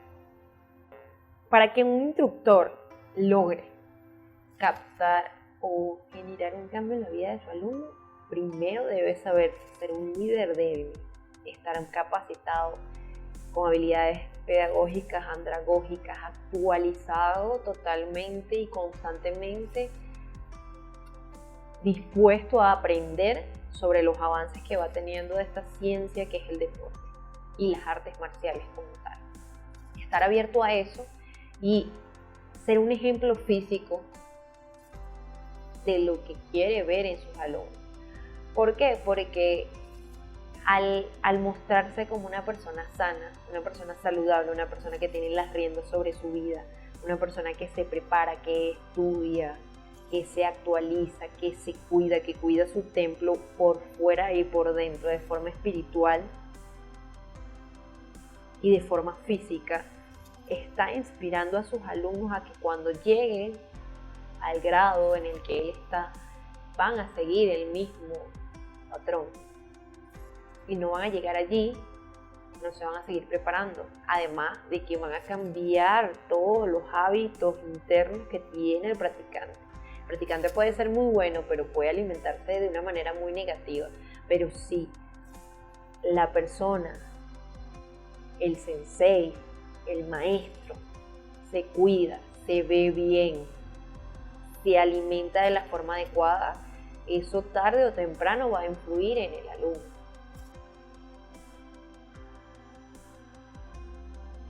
Para que un instructor logre captar o generar un cambio en la vida de su alumno, primero debe saber ser un líder débil, estar capacitado con habilidades pedagógicas, andragógicas, actualizado totalmente y constantemente, dispuesto a aprender sobre los avances que va teniendo esta ciencia que es el deporte y las artes marciales como tal. Estar abierto a eso y ser un ejemplo físico de lo que quiere ver en sus alumnos. ¿Por qué? Porque al mostrarse como una persona sana, una persona saludable, una persona que tiene las riendas sobre su vida, una persona que se prepara, que estudia, que se actualiza, que se cuida, que cuida su templo por fuera y por dentro, de forma espiritual y de forma física, está inspirando a sus alumnos a que cuando lleguen al grado en el que él está, van a seguir el mismo patrón y no van a llegar allí, no se van a seguir preparando, además de que van a cambiar todos los hábitos internos que tiene el practicante. El practicante puede ser muy bueno, pero puede alimentarse de una manera muy negativa, pero si la persona, el sensei, el maestro, se cuida, se ve bien, se alimenta de la forma adecuada, eso tarde o temprano va a influir en el alumno.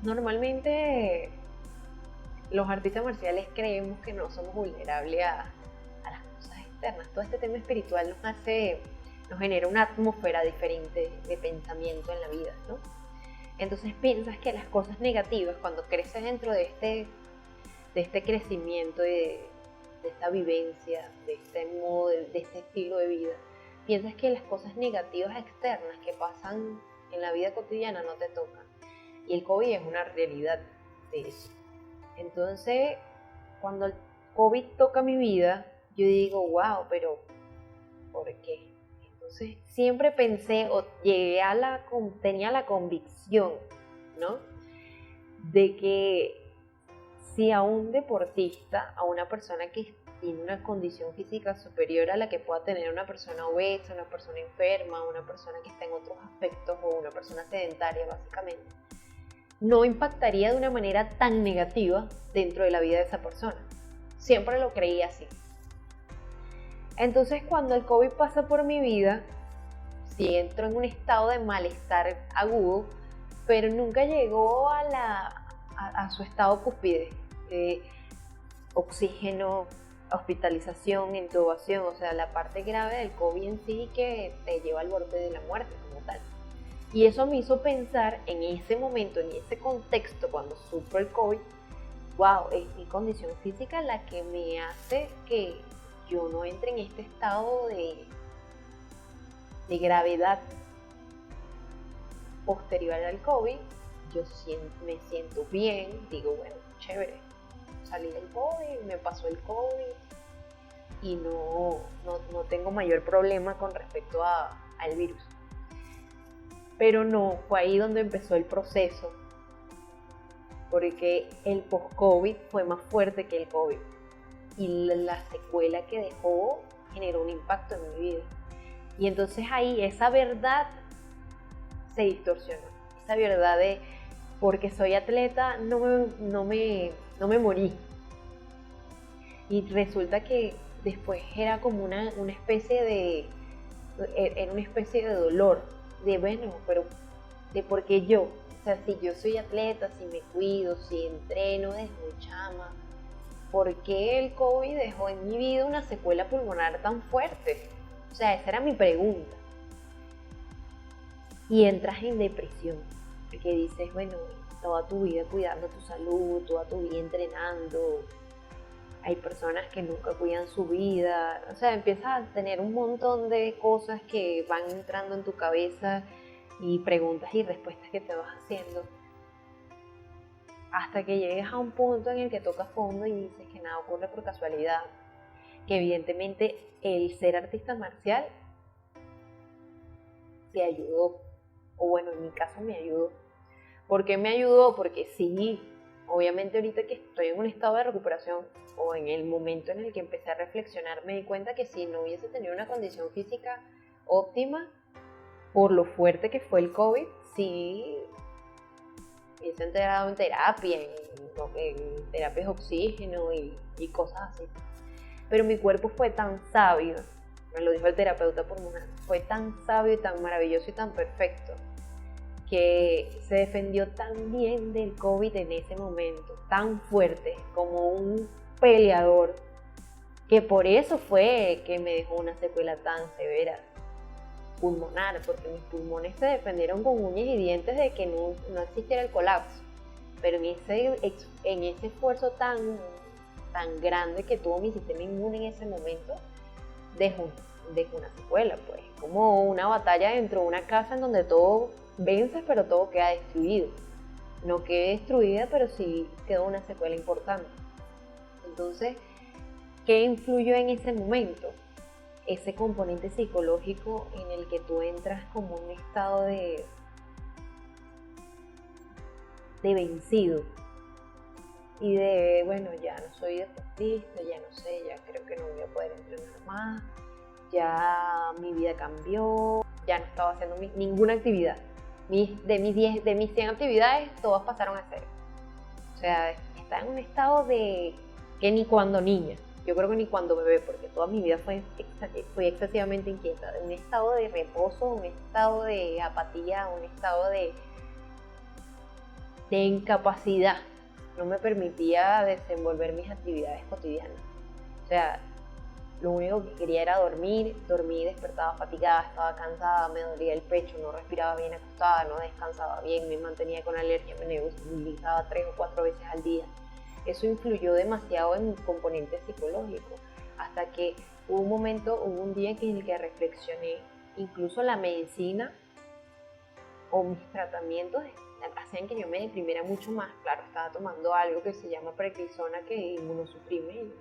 Normalmente los artistas marciales creemos que no somos vulnerables a las cosas externas. Todo este tema espiritual nos genera una atmósfera diferente de pensamiento en la vida, ¿no? Entonces piensas que las cosas negativas, cuando creces dentro de este crecimiento, de esta vivencia, de este modo, de este estilo de vida, piensas que las cosas negativas externas que pasan en la vida cotidiana no te tocan. Y el COVID es una realidad de eso. Entonces, cuando el COVID toca mi vida, yo digo, wow, pero ¿por qué? Entonces, siempre pensé o tenía la convicción, ¿no? De que si a un deportista, a una persona que tiene una condición física superior a la que pueda tener una persona obesa, una persona enferma, una persona que está en otros aspectos o una persona sedentaria básicamente, no impactaría de una manera tan negativa dentro de la vida de esa persona. Siempre lo creí así. Entonces, cuando el COVID pasa por mi vida, sí entro en un estado de malestar agudo, pero nunca llegó a su estado cúspide. Oxígeno, hospitalización, intubación, o sea, la parte grave del COVID en sí que te lleva al borde de la muerte como tal. Y eso me hizo pensar en ese momento, en ese contexto, cuando sufro el COVID, wow, es mi condición física la que me hace que yo no entre en este estado de gravedad posterior al COVID. Yo me siento bien, digo, bueno, chévere, salí del COVID, me pasó el COVID y no tengo mayor problema con respecto al virus. Pero no, fue ahí donde empezó el proceso, porque el post-COVID fue más fuerte que el COVID y la secuela que dejó generó un impacto en mi vida. Y entonces ahí esa verdad se distorsionó, esa verdad de porque soy atleta no me morí. Y resulta que después era como una especie de, era una especie de dolor, de bueno, pero de por qué yo, o sea, si yo soy atleta, si me cuido, si entreno desde muy chama, ¿por qué el COVID dejó en mi vida una secuela pulmonar tan fuerte? O sea, esa era mi pregunta. Y entras en depresión, porque dices, bueno, toda tu vida cuidando tu salud, toda tu vida entrenando, hay personas que nunca cuidan su vida, o sea, empiezas a tener un montón de cosas que van entrando en tu cabeza y preguntas y respuestas que te vas haciendo, hasta que llegues a un punto en el que tocas fondo y dices que nada ocurre por casualidad, que evidentemente el ser artista marcial te ayudó, o bueno, en mi caso me ayudó. ¿Por qué me ayudó? Porque sí, obviamente ahorita que estoy en un estado de recuperación o en el momento en el que empecé a reflexionar, me di cuenta que si no hubiese tenido una condición física óptima, por lo fuerte que fue el COVID, sí hubiese entrado en terapia, en terapias de oxígeno y cosas así. Pero mi cuerpo fue tan sabio, me lo dijo el terapeuta pulmonar, fue tan sabio y tan maravilloso y tan perfecto, que se defendió tan bien del COVID en ese momento, tan fuerte, como un peleador, que por eso fue que me dejó una secuela tan severa pulmonar, porque mis pulmones se defendieron con uñas y dientes de que no existiera el colapso, pero en ese esfuerzo tan grande que tuvo mi sistema inmune en ese momento, dejó una secuela, pues, como una batalla dentro de una casa en donde todo vence, pero todo queda destruido. No quedé destruida, pero sí quedó una secuela importante. Entonces, ¿qué influyó en ese momento? Ese componente psicológico en el que tú entras como un estado de vencido y de, bueno, ya no soy deportista, ya no sé, ya creo que no voy a poder entrenar más, ya mi vida cambió, ya no estaba haciendo ninguna actividad. De mis 100 actividades, todas pasaron a cero. O sea, estaba en un estado de que ni cuando niña, yo creo que ni cuando bebé, porque toda mi vida fui excesivamente inquieta, un estado de reposo, un estado de apatía, un estado de incapacidad. No me permitía desenvolver mis actividades cotidianas. O sea, lo único que quería era dormir, despertaba fatigada, estaba cansada, me dolía el pecho, no respiraba bien acostada, no descansaba bien, me mantenía con alergia, me nebulizaba 3 o 4 veces al día. Eso influyó demasiado en mi componente psicológico, hasta que hubo un día en el que reflexioné, incluso la medicina o mis tratamientos hacían que yo me deprimiera mucho más. Claro, estaba tomando algo que se llama prednisona, que inmunosuprime, y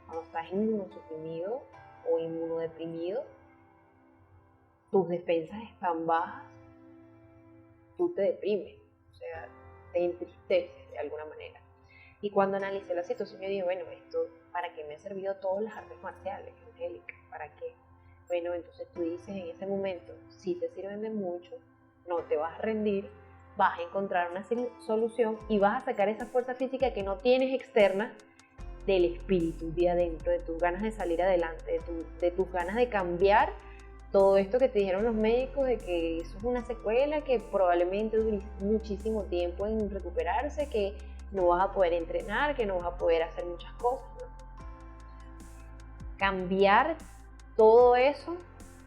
cuando estás inmunosuprimido o inmunodeprimido, tus defensas están bajas, tú te deprimes, o sea, te entristeces de alguna manera. Y cuando analicé la situación, yo dije, bueno, esto, ¿para qué me ha servido todas las artes marciales, Angélica? ¿Para qué? Bueno, entonces tú dices en ese momento, si te sirven de mucho, no te vas a rendir, vas a encontrar una solución y vas a sacar esa fuerza física que no tienes externa del espíritu de adentro, de tus ganas de salir adelante, de tus ganas de cambiar todo esto que te dijeron los médicos, de que eso es una secuela, que probablemente dure muchísimo tiempo en recuperarse, que no vas a poder entrenar, que no vas a poder hacer muchas cosas, ¿no? Cambiar todo eso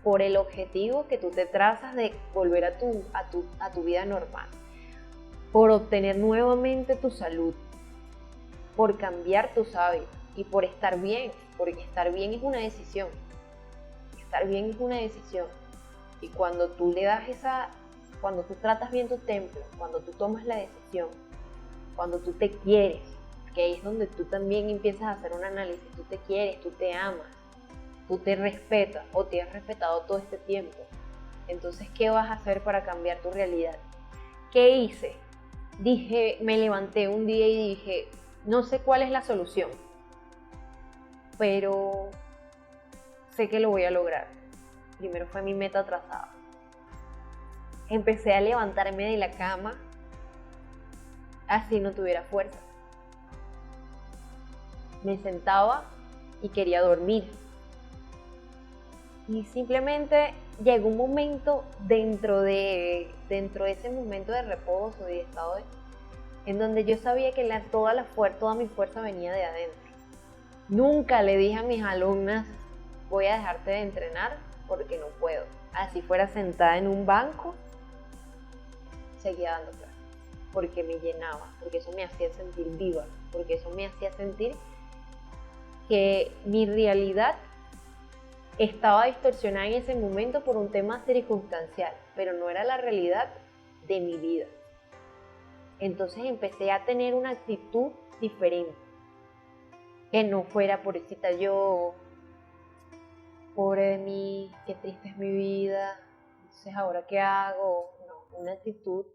por el objetivo que tú te trazas de volver a tu vida normal, por obtener nuevamente tu salud, por cambiar tus hábitos y por estar bien, porque estar bien es una decisión. Estar bien es una decisión. Y cuando tú cuando tú tratas bien tu templo, cuando tú tomas la decisión, cuando tú te quieres, que ahí es donde tú también empiezas a hacer un análisis, tú te quieres, tú te amas, tú te respetas o te has respetado todo este tiempo. Entonces, ¿qué vas a hacer para cambiar tu realidad? ¿Qué hice? Me levanté un día y dije, no sé cuál es la solución, pero sé que lo voy a lograr. Primero fue mi meta trazada. Empecé a levantarme de la cama así no tuviera fuerza. Me sentaba y quería dormir. Y simplemente llegó un momento dentro de ese momento de reposo y de estado en donde yo sabía que toda mi fuerza venía de adentro. Nunca le dije a mis alumnas, voy a dejarte de entrenar porque no puedo. Así fuera sentada en un banco, seguía dando clases, porque me llenaba, porque eso me hacía sentir viva, porque eso me hacía sentir que mi realidad estaba distorsionada en ese momento por un tema circunstancial, pero no era la realidad de mi vida. Entonces empecé a tener una actitud diferente, que no fuera pobrecita yo, pobre de mí, qué triste es mi vida, entonces ahora qué hago. No, una actitud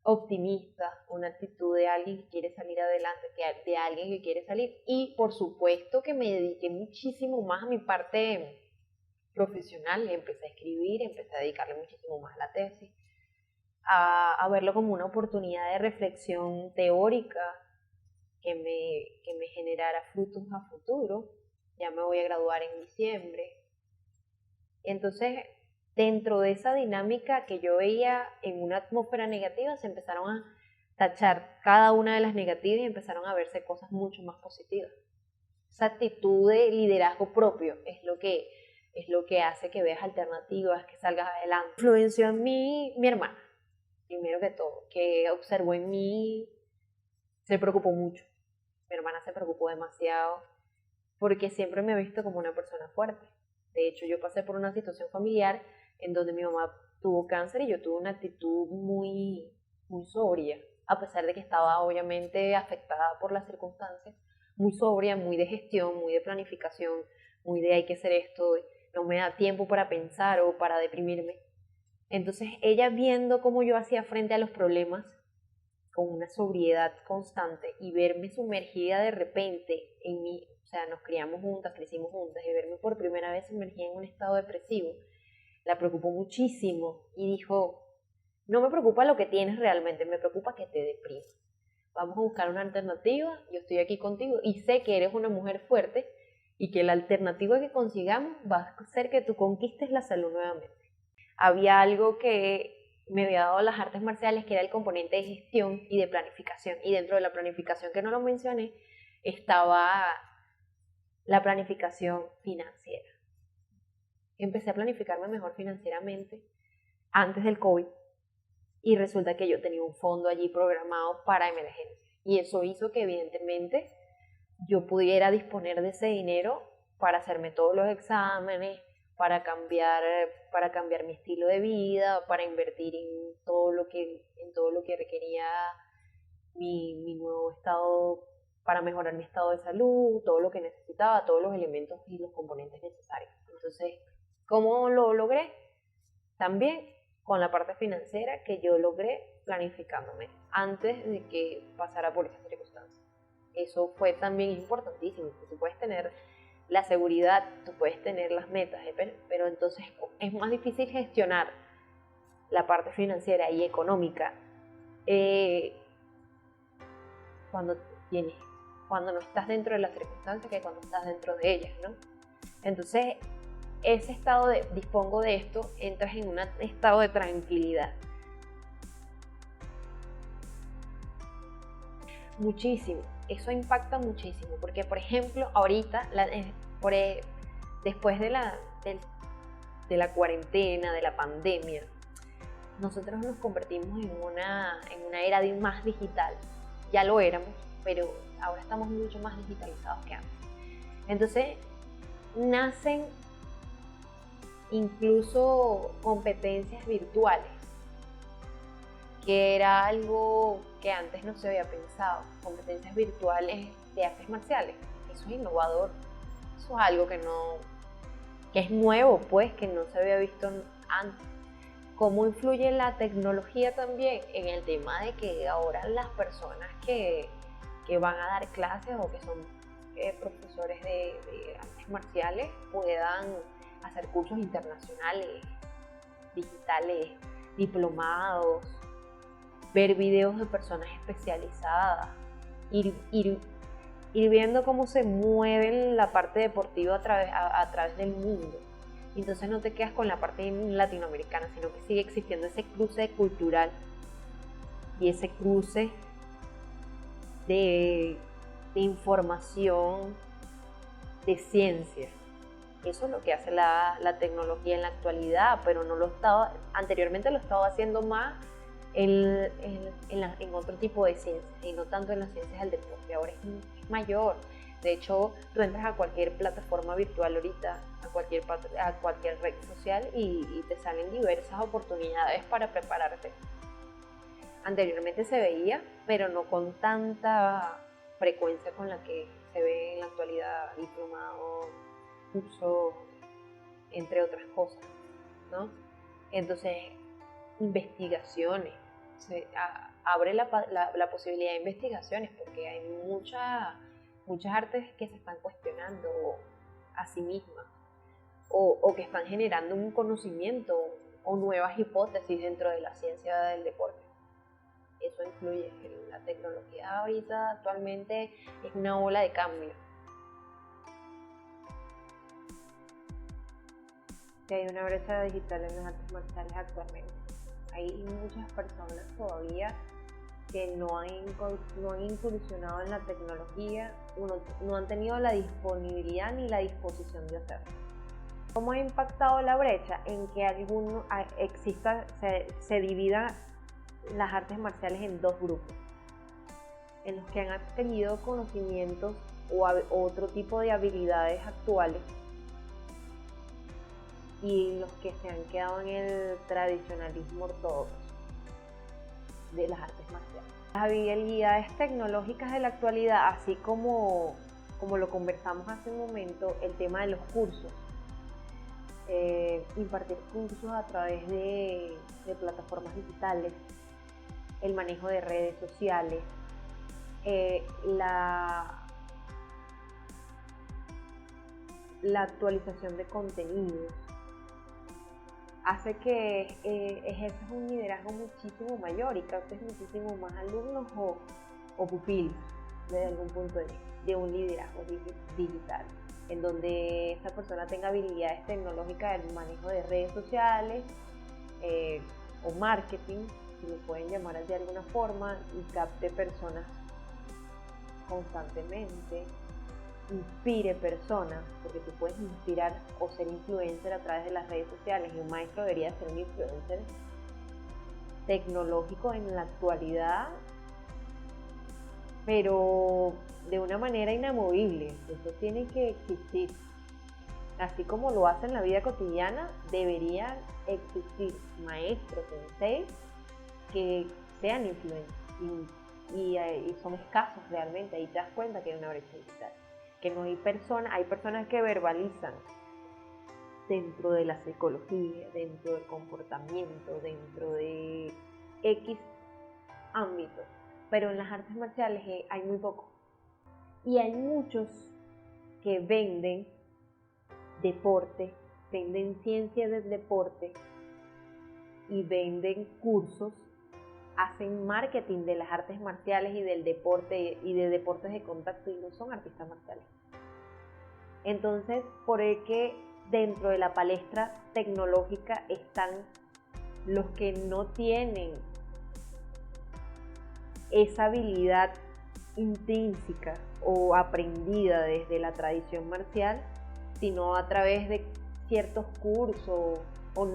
optimista, una actitud de alguien que quiere salir adelante, de alguien que quiere salir. Y por supuesto que me dediqué muchísimo más a mi parte profesional, empecé a escribir, empecé a dedicarle muchísimo más a la tesis, a verlo como una oportunidad de reflexión teórica que me generara frutos a futuro. Ya me voy a graduar en diciembre. Entonces, dentro de esa dinámica que yo veía en una atmósfera negativa, se empezaron a tachar cada una de las negativas y empezaron a verse cosas mucho más positivas. Esa actitud de liderazgo propio es lo que hace que veas alternativas, que salgas adelante. Influenció en mí mi hermana, primero que todo, que observó en mí, se preocupó mucho. Mi hermana se preocupó demasiado porque siempre me ha visto como una persona fuerte. De hecho, yo pasé por una situación familiar en donde mi mamá tuvo cáncer y yo tuve una actitud muy, muy sobria, a pesar de que estaba obviamente afectada por las circunstancias, muy sobria, muy de gestión, muy de planificación, muy de hay que hacer esto, no me da tiempo para pensar o para deprimirme. Entonces ella, viendo cómo yo hacía frente a los problemas con una sobriedad constante y verme sumergida de repente en mí, o sea, nos criamos juntas, crecimos juntas, y verme por primera vez sumergida en un estado depresivo, la preocupó muchísimo y dijo, no me preocupa lo que tienes realmente, me preocupa que te deprimas. Vamos a buscar una alternativa, yo estoy aquí contigo y sé que eres una mujer fuerte y que la alternativa que consigamos va a hacer que tú conquistes la salud nuevamente. Había algo que me había dado las artes marciales, que era el componente de gestión y de planificación, y dentro de la planificación, que no lo mencioné, estaba la planificación financiera. Empecé a planificarme mejor financieramente antes del COVID y resulta que yo tenía un fondo allí programado para emergencias y eso hizo que evidentemente yo pudiera disponer de ese dinero para hacerme todos los exámenes, para cambiar mi estilo de vida, para invertir en todo lo que requería mi nuevo estado, para mejorar mi estado de salud, todo lo que necesitaba, todos los elementos y los componentes necesarios. Entonces, ¿cómo lo logré? También con la parte financiera que yo logré planificándome antes de que pasara por esas circunstancias. Eso fue también importantísimo, porque tú puedes tener la seguridad, tú puedes tener las metas, pero entonces es más difícil gestionar la parte financiera y económica cuando no estás dentro de las circunstancias que cuando estás dentro de ellas, ¿no? Entonces, ese estado dispongo de esto, entras en un estado de tranquilidad. Muchísimo, eso impacta muchísimo, porque por ejemplo, ahorita, después de la cuarentena, de la pandemia, nosotros nos convertimos en una era más digital. Ya lo éramos, pero ahora estamos mucho más digitalizados que antes. Entonces, nacen incluso competencias virtuales, que era algo que antes no se había pensado, competencias virtuales de artes marciales. Eso es innovador, eso es algo que es nuevo, pues, que no se había visto antes. ¿Cómo influye la tecnología también en el tema de que ahora las personas que van a dar clases o que son profesores de artes marciales puedan hacer cursos internacionales, digitales, diplomados, ver videos de personas especializadas, ir ir viendo cómo se mueve la parte deportiva a través del mundo. Entonces no te quedas con la parte latinoamericana, sino que sigue existiendo ese cruce cultural y ese cruce de información, de ciencia. Eso es lo que hace la tecnología en la actualidad, pero anteriormente lo estaba haciendo más en otro tipo de ciencias y no tanto en las ciencias del deporte. Ahora es mayor. De hecho, tú entras a cualquier plataforma virtual ahorita, a cualquier red social y te salen diversas oportunidades para prepararte. Anteriormente se veía, pero no con tanta frecuencia con la que se ve en la actualidad, diplomado, curso, entre otras cosas, ¿no? Entonces, investigaciones, abre la posibilidad de investigaciones porque hay muchas artes que se están cuestionando a sí mismas o que están generando un conocimiento o nuevas hipótesis dentro de la ciencia del deporte. Eso influye. La tecnología ahorita actualmente es una ola de cambio. Que hay una brecha digital en las artes marciales actualmente. Hay muchas personas todavía que no han incursionado en la tecnología, no han tenido la disponibilidad ni la disposición de hacerlo. ¿Cómo ha impactado la brecha? En que se divida las artes marciales en dos grupos, en los que han adquirido conocimientos o otro tipo de habilidades actuales y los que se han quedado en el tradicionalismo ortodoxo de las artes marciales. Las habilidades tecnológicas de la actualidad, así como lo conversamos hace un momento, el tema de los cursos, impartir cursos a través de plataformas digitales, el manejo de redes sociales, la actualización de contenidos, hace que ejerzas un liderazgo muchísimo mayor y captes muchísimo más alumnos o pupilos desde algún punto de un liderazgo digital, en donde esta persona tenga habilidades tecnológicas del manejo de redes sociales o marketing, si lo pueden llamar de alguna forma, y capte personas constantemente, inspire personas, porque tú puedes inspirar o ser influencer a través de las redes sociales, y un maestro debería ser un influencer tecnológico en la actualidad, pero de una manera inamovible. Eso tiene que existir. Así como lo hace en la vida cotidiana, deberían existir maestros, sensei, que sean influencers, y son escasos realmente. Ahí te das cuenta que hay una brecha digital, que no hay personas que verbalizan dentro de la psicología, dentro del comportamiento, dentro de X ámbitos, pero en las artes marciales hay muy poco, y hay muchos que venden deporte, venden ciencia del deporte y venden cursos, hacen marketing de las artes marciales y del deporte y de deportes de contacto, y no son artistas marciales. Entonces, por el que dentro de la palestra tecnológica están los que no tienen esa habilidad intrínseca o aprendida desde la tradición marcial, sino a través de ciertos cursos o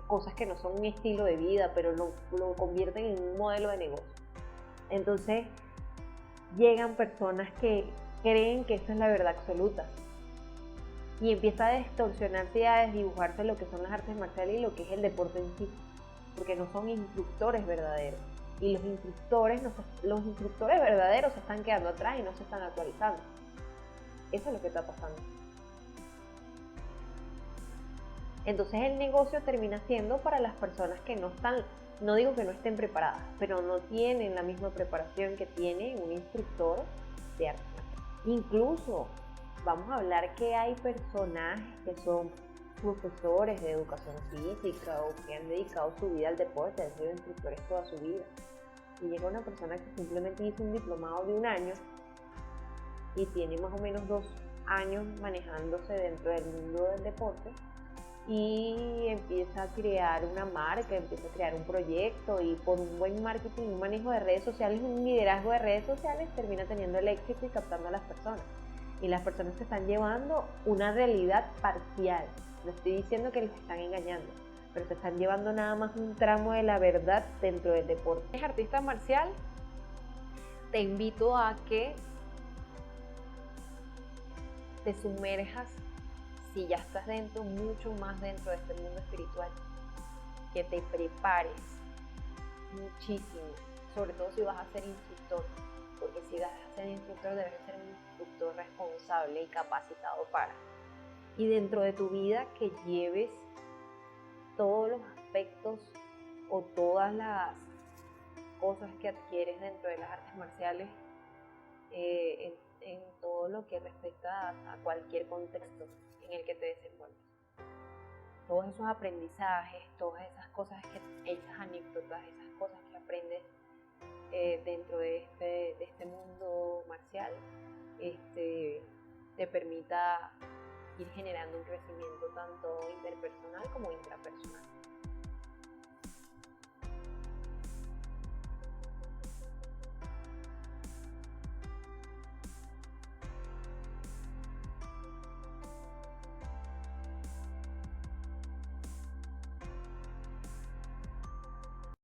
cosas que no son un estilo de vida, pero lo convierten en un modelo de negocio. Entonces llegan personas que creen que esa es la verdad absoluta y empieza a distorsionarse y a desdibujarse lo que son las artes marciales y lo que es el deporte en sí, porque no son instructores verdaderos, y los instructores verdaderos se están quedando atrás y no se están actualizando. Eso es lo que está pasando. Entonces el negocio termina siendo para las personas que no digo que no estén preparadas, pero no tienen la misma preparación que tiene un instructor de artes marciales. Incluso vamos a hablar que hay personajes que son profesores de educación física o que han dedicado su vida al deporte, han sido instructores toda su vida, y llega una persona que simplemente hizo un diplomado de un año y tiene más o menos 2 años manejándose dentro del mundo del deporte y empieza a crear una marca, empieza a crear un proyecto y por un buen marketing, un manejo de redes sociales, un liderazgo de redes sociales termina teniendo el éxito y captando a las personas. Y las personas se están llevando una realidad parcial. No estoy diciendo que les están engañando, pero se están llevando nada más un tramo de la verdad dentro del deporte. ¿Eres artista marcial? Te invito a que te sumerjas, si ya estás dentro, mucho más dentro de este mundo espiritual, que te prepares muchísimo, sobre todo si vas a ser instructor, porque si vas a ser instructor debes ser un instructor responsable y capacitado para. Y dentro de tu vida que lleves todos los aspectos o todas las cosas que adquieres dentro de las artes marciales en todo lo que respecta a cualquier contexto en el que te desenvuelves. Todos esos aprendizajes, todas esas cosas, esas anécdotas, esas cosas que aprendes dentro de este mundo marcial, te permita ir generando un crecimiento tanto interpersonal como intrapersonal.